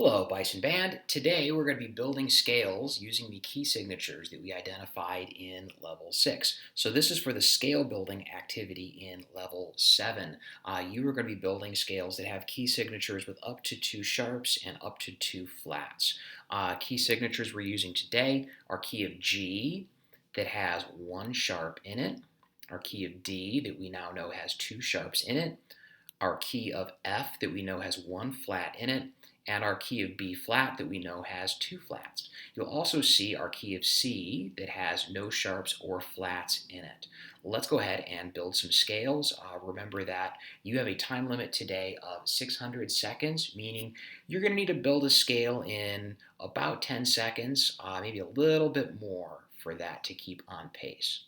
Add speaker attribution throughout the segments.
Speaker 1: Hello, Bison Band. Today we're going to be building scales using the key signatures that we identified in level 6. So this is for the scale building activity in level 7. You are going to be building scales that have key signatures with up to 2 sharps and up to 2 flats. Key signatures we're using today are key of G that has 1 sharp in it, our key of D that we now know has 2 sharps in it, our key of F that we know has 1 flat in it, and our key of B flat that we know has 2 flats. You'll also see our key of C that has no sharps or flats in it. Let's go ahead and build some scales. Remember that you have a time limit today of 600 seconds, meaning you're going to need to build a scale in about 10 seconds, maybe a little bit more for that to keep on pace.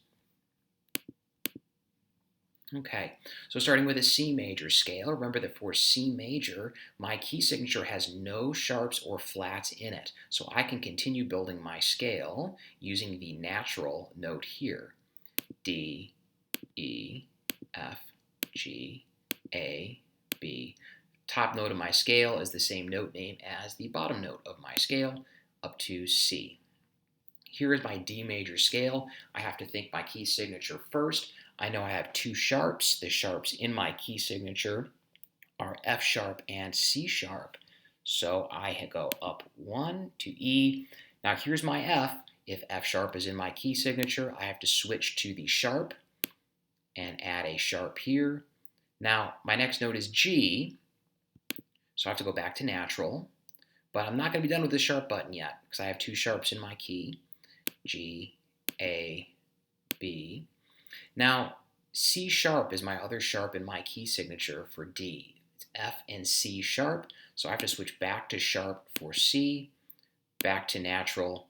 Speaker 1: Okay, so starting with a C major scale, remember that for C major, my key signature has no sharps or flats in it. So I can continue building my scale using the natural note here. D, E, F, G, A, B. Top note of my scale is the same note name as the bottom note of my scale, up to C. Here is my D major scale. I have to think my key signature first. I know I have 2 sharps. The sharps in my key signature are F sharp and C sharp. So I go up 1 to E. Now here's my F. If F sharp is in my key signature, I have to switch to the sharp and add a sharp here. Now my next note is G, so I have to go back to natural. But I'm not going to be done with the sharp button yet because I have 2 sharps in my key. G, A, B. Now, C sharp is my other sharp in my key signature for D. It's F and C sharp, so I have to switch back to sharp for C, back to natural,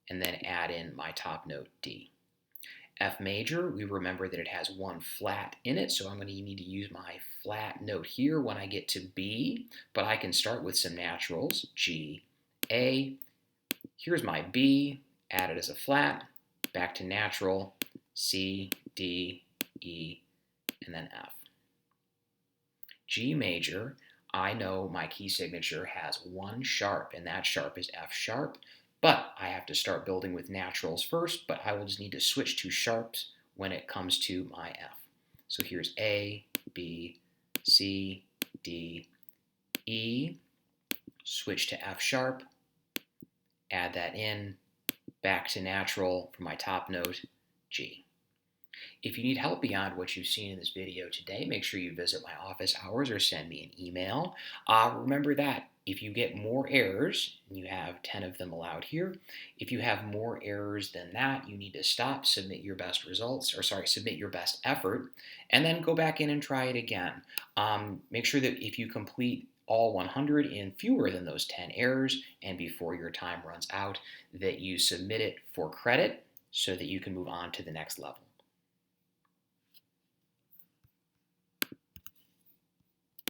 Speaker 1: and then add in my top note D. F major, we remember that it has 1 flat in it, so I'm going to need to use my flat note here when I get to B, but I can start with some naturals, G, A. Here's my B, add it as a flat, back to natural, C, D, E, and then F. G major, I know my key signature has 1 sharp, and that sharp is F sharp, but I have to start building with naturals first, but I will just need to switch to sharps when it comes to my F. So here's A, B, C, D, E, switch to F sharp, add that in, back to natural for my top note, G. If you need help beyond what you've seen in this video today, make sure you visit my office hours or send me an email. Remember that if you get more errors, and you have 10 of them allowed here, if you have more errors than that, you need to stop, submit your best results, submit your best effort, and then go back in and try it again. Make sure that if you complete all 100 in fewer than those 10 errors and before your time runs out, that you submit it for credit so that you can move on to the next level.